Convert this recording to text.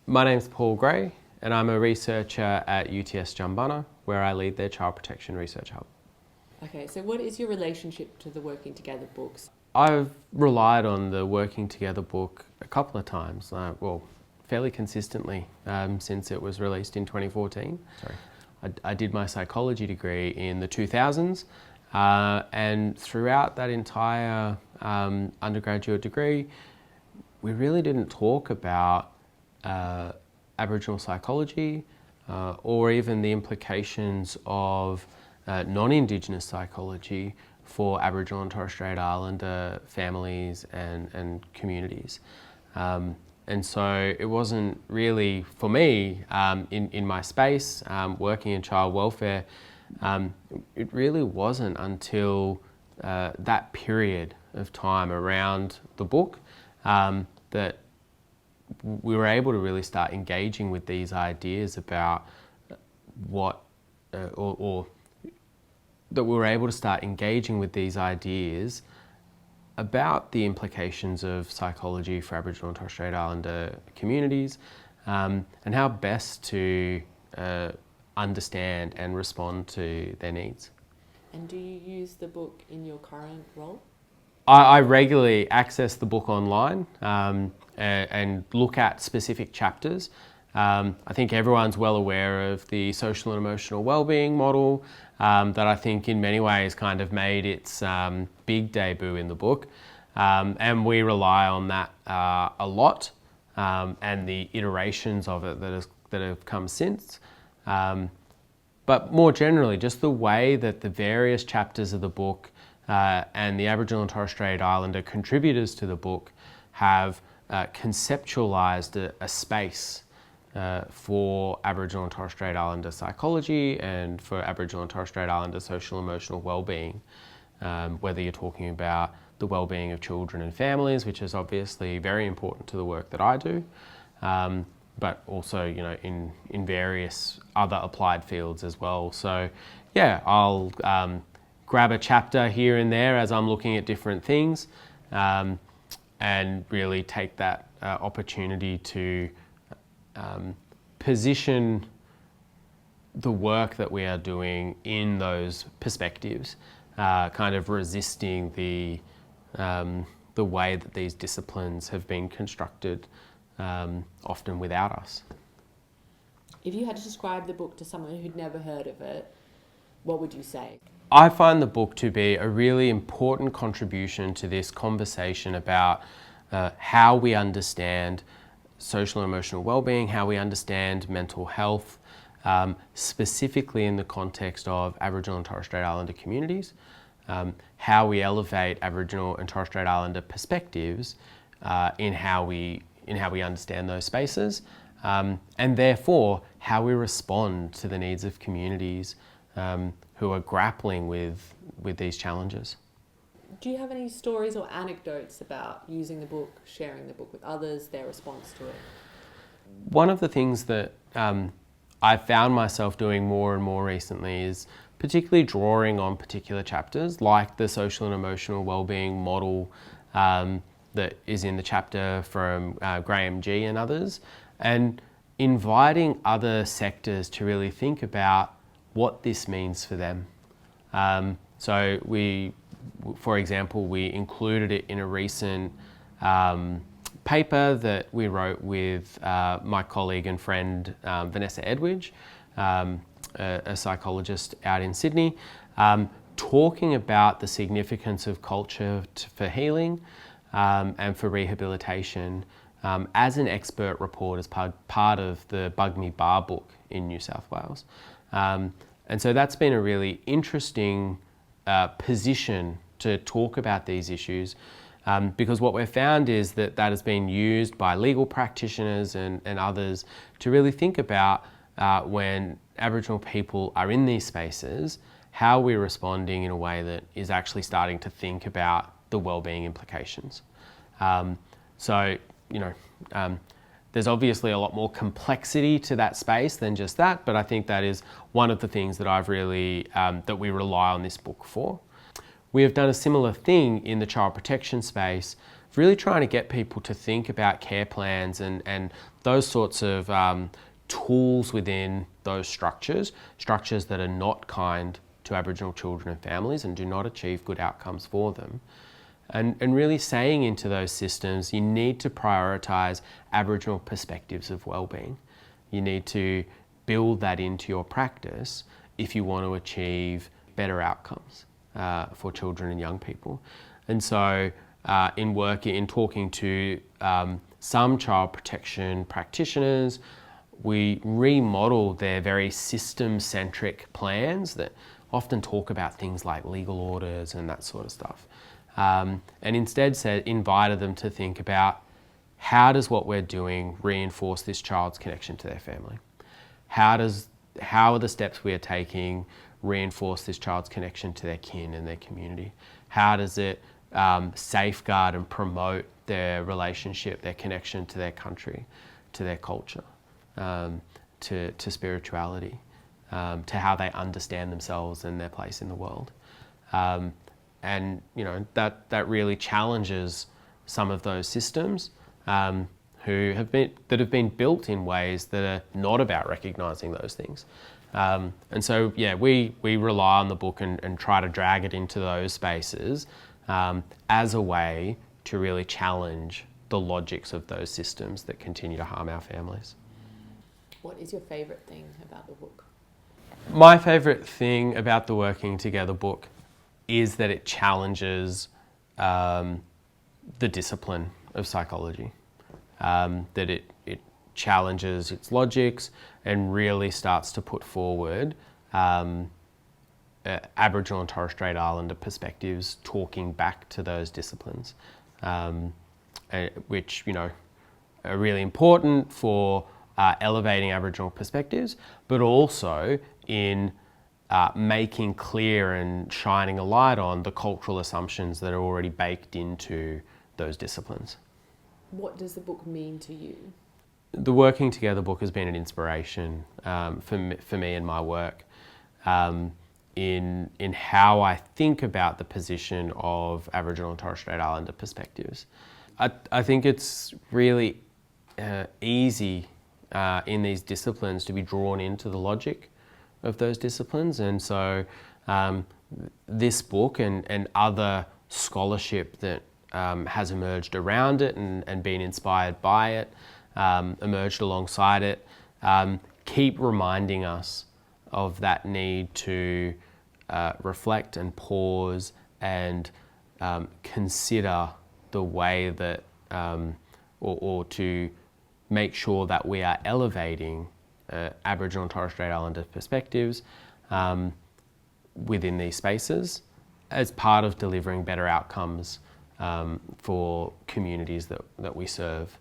My name's Paul Gray and I'm a researcher at UTS Jumbanna, where I lead their Child Protection Research Hub. Okay, so what is your relationship to the Working Together books? I've relied on the Working Together book a couple of times, fairly consistently since it was released in 2014. I did my psychology degree in the 2000s and throughout that entire undergraduate degree, we really didn't talk about Aboriginal psychology or even the implications of non-Indigenous psychology for Aboriginal and Torres Strait Islander families and communities. And so it wasn't really, for me, in my space, working in child welfare, it really wasn't until that period of time around the book that we were able to really start engaging with these ideas about what, or that we were able to start engaging with these ideas about the implications of psychology for Aboriginal and Torres Strait Islander communities and how best to understand and respond to their needs. And do you use the book in your current role? I regularly access the book online and look at specific chapters. I think everyone's well aware of the social and emotional wellbeing model that I think in many ways kind of made its big debut in the book. And we rely on that a lot and the iterations of it that have come since. But more generally, just the way that the various chapters of the book and the Aboriginal and Torres Strait Islander contributors to the book have conceptualised a space for Aboriginal and Torres Strait Islander psychology and for Aboriginal and Torres Strait Islander social and emotional wellbeing, whether you're talking about the wellbeing of children and families, which is obviously very important to the work that I do, but also, you know, in various other applied fields as well. So yeah, I'll grab a chapter here and there as I'm looking at different things and really take that opportunity to position the work that we are doing in those perspectives, kind of resisting the way that these disciplines have been constructed, often without us. If you had to describe the book to someone who'd never heard of it, what would you say? I find the book to be a really important contribution to this conversation about how we understand social and emotional wellbeing, how we understand mental health, specifically in the context of Aboriginal and Torres Strait Islander communities, how we elevate Aboriginal and Torres Strait Islander perspectives in how we understand those spaces, and therefore how we respond to the needs of communities who are grappling with these challenges. Do you have any stories or anecdotes about using the book, sharing the book with others, their response to it? One of the things that I've found myself doing more and more recently is particularly drawing on particular chapters, like the social and emotional wellbeing model that is in the chapter from Graham G and others, and inviting other sectors to really think about what this means for them. So for example, we included it in a recent paper that we wrote with my colleague and friend Vanessa Edwidge, a psychologist out in Sydney, talking about the significance of culture for healing and for rehabilitation as an expert report as part of the Bug Me Bar book in New South Wales. And so that's been a really interesting position to talk about these issues because what we've found is that has been used by legal practitioners and others to really think about when Aboriginal people are in these spaces, how we're responding in a way that is actually starting to think about the wellbeing implications. So, you know, there's obviously a lot more complexity to that space than just that, but I think that is one of the things that I've really, that we rely on this book for. We have done a similar thing in the child protection space really trying to get people to think about care plans and those sorts of tools within those structures that are not kind to Aboriginal children and families and do not achieve good outcomes for them. And really saying into those systems, you need to prioritise Aboriginal perspectives of wellbeing. You need to build that into your practice if you want to achieve better outcomes for children and young people. And so in talking to some child protection practitioners, we remodel their very system-centric plans that often talk about things like legal orders and that sort of stuff. And instead invited them to think about, how does what we're doing reinforce this child's connection to their family? How are the steps we are taking reinforce this child's connection to their kin and their community? How does it safeguard and promote their relationship, their connection to their country, to their culture, to spirituality, to how they understand themselves and their place in the world? And that really challenges some of those systems that have been built in ways that are not about recognising those things. And so, we rely on the book and try to drag it into those spaces as a way to really challenge the logics of those systems that continue to harm our families. What is your favourite thing about the book? My favourite thing about the Working Together book is that it challenges the discipline of psychology, that it challenges its logics and really starts to put forward Aboriginal and Torres Strait Islander perspectives talking back to those disciplines, which are really important for elevating Aboriginal perspectives, but also in making clear and shining a light on the cultural assumptions that are already baked into those disciplines. What does the book mean to you? The Working Together book has been an inspiration for me in my work, in how I think about the position of Aboriginal and Torres Strait Islander perspectives. I think it's really easy in these disciplines to be drawn into the logic of those disciplines, and so this book and other scholarship that has emerged around it and been inspired by it, emerged alongside it, keep reminding us of that need to reflect and pause and consider the way that, or to make sure that we are elevating Aboriginal and Torres Strait Islander perspectives within these spaces as part of delivering better outcomes for communities that we serve.